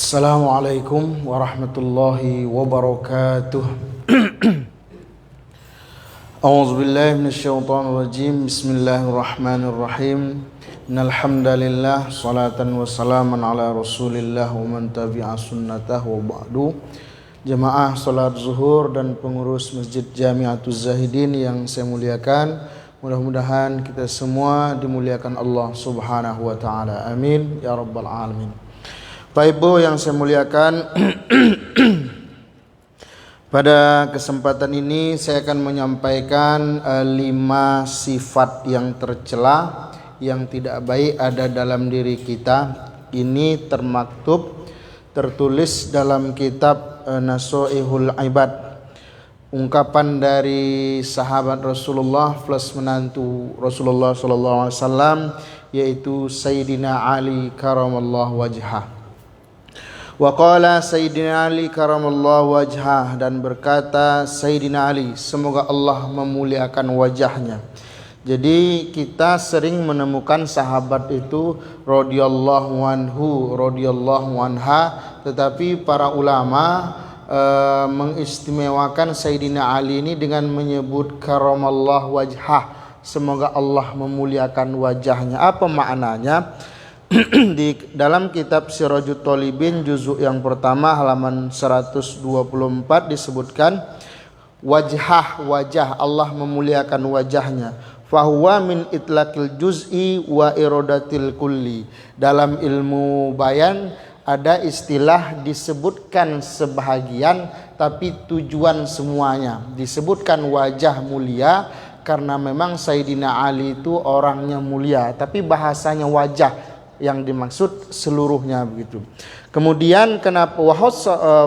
Assalamualaikum warahmatullahi wabarakatuh. A'udzubillahi minasyaitonirrajim. Bismillahirrahmanirrahim. Innal hamdalillah salatan wassalaman ala Rasulillah wa man tabi'a sunnatahu wa ba'du. Jemaah salat zuhur dan pengurus Masjid Jami'atuz Zahidin yang saya muliakan, mudah-mudahan kita semua dimuliakan Allah Subhanahu wa taala. Amin ya rabbal alamin. Bapak Ibu yang saya muliakan, pada kesempatan ini saya akan menyampaikan 5 sifat yang tercela, yang tidak baik ada dalam diri kita. Ini tertulis dalam kitab Nasuihul Ibad, ungkapan dari sahabat Rasulullah plus menantu Rasulullah SAW, yaitu Sayyidina Ali karamallahu wajhah. Wa qala Sayyidina Ali karamallahu wajhah, dan berkata Sayyidina Ali, semoga Allah memuliakan wajahnya. Jadi kita sering menemukan sahabat itu radhiyallahu anhu, radhiyallahu anha, tetapi para ulama mengistimewakan Sayyidina Ali ini dengan menyebut karamallahu wajhah, semoga Allah memuliakan wajahnya. Apa maknanya? Di dalam kitab Sirajut Thalibin juzuk yang pertama halaman 124 disebutkan wajah Allah memuliakan wajahnya. Fahuwa min itlaqil juz'i wa iradatil kulli. Dalam ilmu bayan ada istilah disebutkan sebahagian tapi tujuan semuanya. Disebutkan wajah mulia karena memang Sayyidina Ali itu orangnya mulia, tapi bahasanya wajah yang dimaksud seluruhnya begitu. Kemudian kenapa wa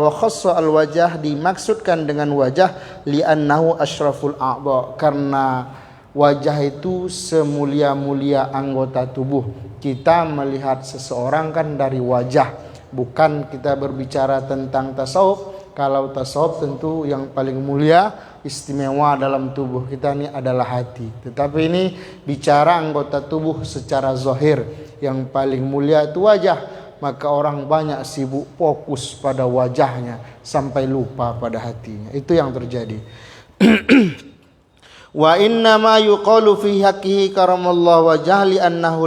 khassa al wajah dimaksudkan dengan wajah li'annahu asyraful a'dha, karena wajah itu semulia-mulia anggota tubuh. Kita melihat seseorang kan dari wajah, bukan kita berbicara tentang tasawuf. Kalau tasawuf tentu yang paling mulia, istimewa dalam tubuh kita ini adalah hati. Tetapi ini bicara anggota tubuh secara zahir, yang paling mulia itu wajah. Maka orang banyak sibuk fokus pada wajahnya sampai lupa pada hatinya. Itu yang terjadi. Wa inna ma yuqalu fi haqqihi karamallahu wajah li annahu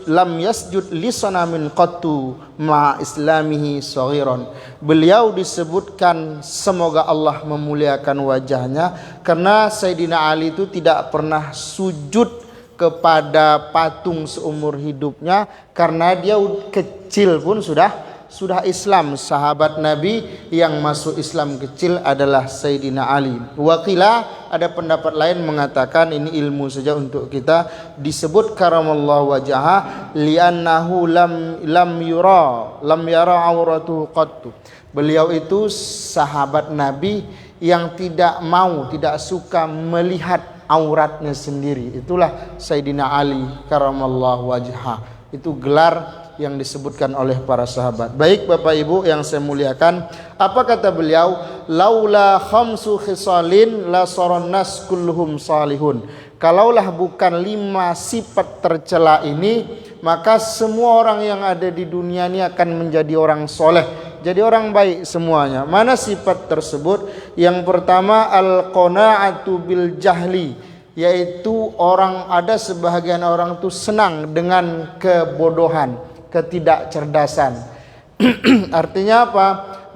lam yasjud li sanamin qattu ma islamihi saghiran. Beliau disebutkan semoga Allah memuliakan wajahnya karena Sayyidina Ali itu tidak pernah sujud kepada patung seumur hidupnya, karena dia kecil pun sudah Islam. Sahabat Nabi yang masuk Islam kecil adalah Sayyidina Ali. Wakila, ada pendapat lain mengatakan, ini ilmu saja untuk kita, disebut karamallahu wajhah li'annahu lam yara auratuhu qattu. Beliau itu sahabat Nabi yang tidak suka melihat auratnya sendiri. Itulah Sayyidina Ali karamallahu wajhah. Itu gelar yang disebutkan oleh para sahabat. Baik Bapak Ibu yang saya muliakan, apa kata beliau? Laula khamsu khisalin la saran nas kulluhum salihun. Kalaulah bukan 5 sifat tercela ini, maka semua orang yang ada di dunia ini akan menjadi orang soleh, jadi orang baik semuanya. Mana sifat tersebut? Yang pertama al-qana'atu bil jahli, yaitu ada sebahagian orang itu senang dengan kebodohan, ketidakcerdasan. Artinya apa?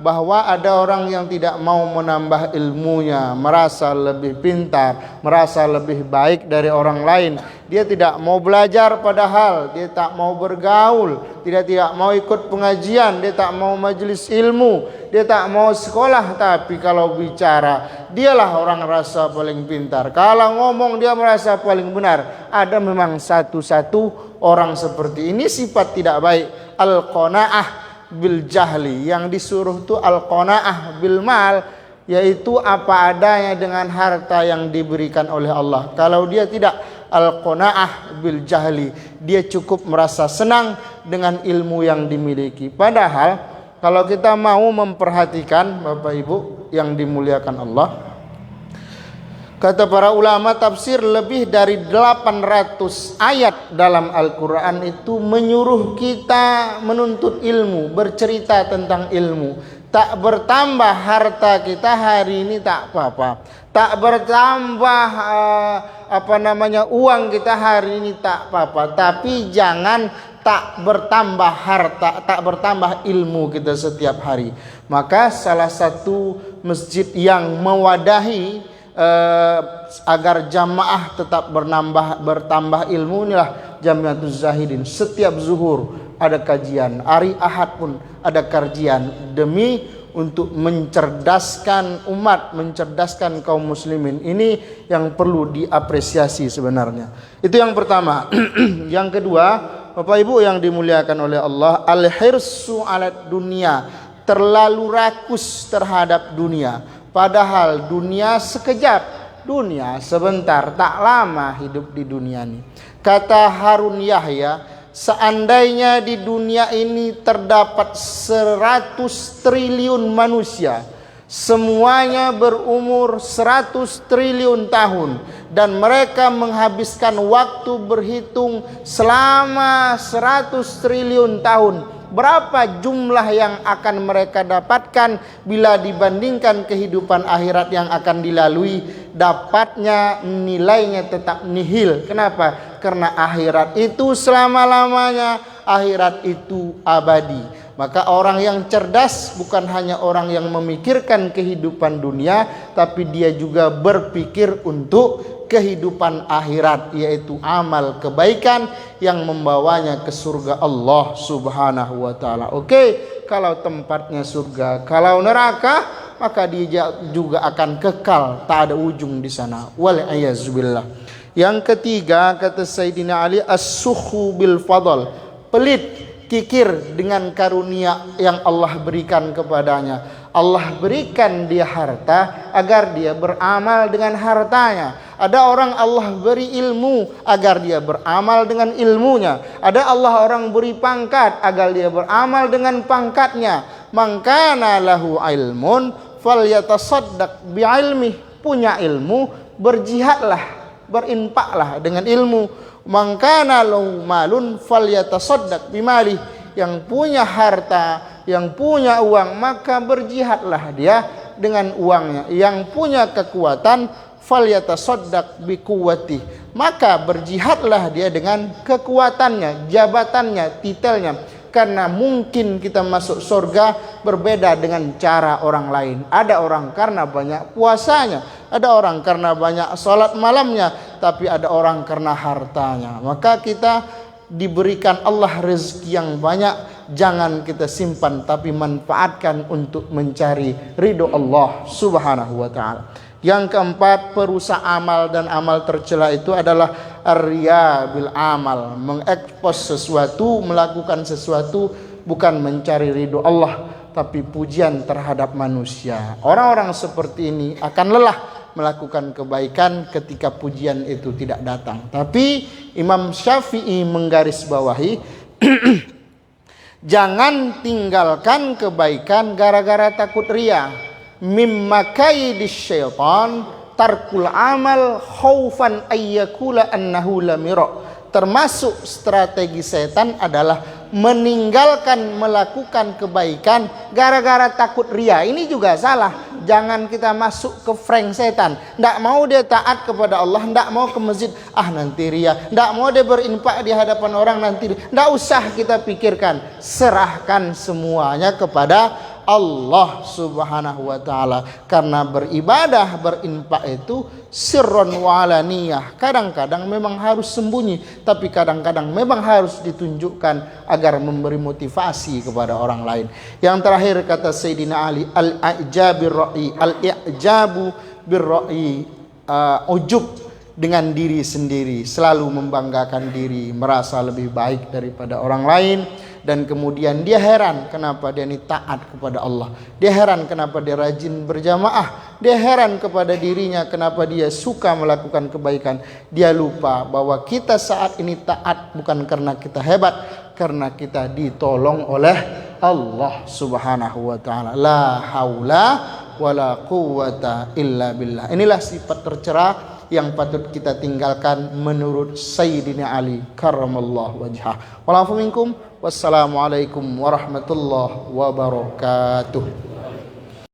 Bahwa ada orang yang tidak mau menambah ilmunya, merasa lebih pintar, merasa lebih baik dari orang lain. Dia tidak mau belajar, padahal dia tak mau bergaul, tidak mau ikut pengajian, dia tak mau majelis ilmu, dia tak mau sekolah, tapi kalau bicara dialah orang rasa paling pintar. Kalau ngomong dia merasa paling benar. Ada memang satu-satu orang seperti ini, sifat tidak baik. Al-qanaah bil jahli, yang disuruh itu al-qanaah bil mal, yaitu apa adanya dengan harta yang diberikan oleh Allah. Kalau dia tidak al-qanaah bil jahli, dia cukup merasa senang dengan ilmu yang dimiliki. Padahal kalau kita mau memperhatikan Bapak Ibu yang dimuliakan Allah, Kata para ulama tafsir, lebih dari 800 ayat dalam Al-Quran itu menyuruh kita menuntut ilmu, bercerita tentang ilmu. Tak bertambah harta kita hari ini tak apa-apa, tak bertambah uang kita hari ini tak apa-apa, tapi jangan tak bertambah harta, tak bertambah ilmu kita setiap hari. Maka salah satu masjid yang mewadahi agar jamaah tetap bertambah ilmu inilah Jamiatus Zahidin. Setiap zuhur ada kajian, hari Ahad pun ada kajian, demi untuk mencerdaskan umat, mencerdaskan kaum muslimin. Ini yang perlu diapresiasi sebenarnya. Itu yang pertama. Yang kedua, Bapak Ibu yang dimuliakan oleh Allah, al-hirsu ala dunia, terlalu rakus terhadap dunia. Padahal dunia sekejap, dunia sebentar, tak lama hidup di dunia ini. Kata Harun Yahya, seandainya di dunia ini terdapat 100 triliun manusia, semuanya berumur 100 triliun tahun, dan mereka menghabiskan waktu berhitung selama 100 triliun tahun, berapa jumlah yang akan mereka dapatkan bila dibandingkan kehidupan akhirat yang akan dilalui? Dapatnya nilainya tetap nihil. Kenapa? Karena akhirat itu selama-lamanya, akhirat itu abadi. Maka orang yang cerdas bukan hanya orang yang memikirkan kehidupan dunia, tapi dia juga berpikir untuk kehidupan akhirat, yaitu amal kebaikan yang membawanya ke surga Allah Subhanahu wa taala. Oke, kalau tempatnya surga, kalau neraka, maka dia juga akan kekal, tak ada ujung di sana. Wal a'yazubillah. Yang ketiga, kata Sayyidina Ali, as-sukhu bil fadl, pelit, kikir dengan karunia yang Allah berikan kepadanya. Allah berikan dia harta agar dia beramal dengan hartanya. Ada orang Allah beri ilmu agar dia beramal dengan ilmunya. Ada Allah orang beri pangkat agar dia beramal dengan pangkatnya. Man kana lahu ilmun falyatasaddaq bi'ilmi. Punya ilmu, berjihadlah, berinfaklah dengan ilmu. Man kana lahu malun falyatasaddaq bimali. Yang punya harta, yang punya uang, maka berjihadlah dia dengan uangnya. Yang punya kekuatan, falyatasaddaq biquwwati, maka berjihadlah dia dengan kekuatannya, jabatannya, titelnya. Karena mungkin kita masuk surga berbeda dengan cara orang lain. Ada orang karena banyak puasanya, ada orang karena banyak salat malamnya, tapi ada orang karena hartanya. Maka kita diberikan Allah rezeki yang banyak, jangan kita simpan, tapi manfaatkan untuk mencari ridho Allah Subhanahu wa taala. Yang keempat, perusak amal dan amal tercela itu adalah ar-riya bil amal, mengekspos sesuatu, melakukan sesuatu bukan mencari ridho Allah, tapi pujian terhadap manusia. Orang-orang seperti ini akan lelah melakukan kebaikan ketika pujian itu tidak datang. Tapi Imam Syafi'i menggarisbawahi jangan tinggalkan kebaikan gara-gara takut ria. Mimma kaidis syaitan tarkul amal khaufan ayyakula annahu lamira. Termasuk strategi setan adalah meninggalkan melakukan kebaikan gara-gara takut ria. Ini juga salah. Jangan kita masuk ke prank setan. Tidak mau dia taat kepada Allah, tidak mau ke masjid, nanti ria. Tidak mau dia berinfak di hadapan orang, nanti. Tidak usah kita pikirkan. Serahkan semuanya kepada Allah Subhanahu wa taala. Karena beribadah, berinfak itu sirron wa alaniyah. Kadang-kadang memang harus sembunyi, tapi kadang-kadang memang harus ditunjukkan agar memberi motivasi kepada orang lain. Yang terakhir kata Sayyidina Ali, al-i'jabu birra'i, ujub dengan diri sendiri, selalu membanggakan diri, merasa lebih baik daripada orang lain. Dan kemudian dia heran kenapa dia ini taat kepada Allah. Dia heran kenapa dia rajin berjamaah. Dia heran kepada dirinya kenapa dia suka melakukan kebaikan. Dia lupa bahwa kita saat ini taat bukan karena kita hebat, karena kita ditolong oleh Allah Subhanahu wa taala. La haula wala quwwata illa billah. Inilah sifat tercerah yang patut kita tinggalkan menurut Sayyidina Ali karramallahu wajhah. Walafu minkum. Wassalamualaikum warahmatullahi wabarakatuh.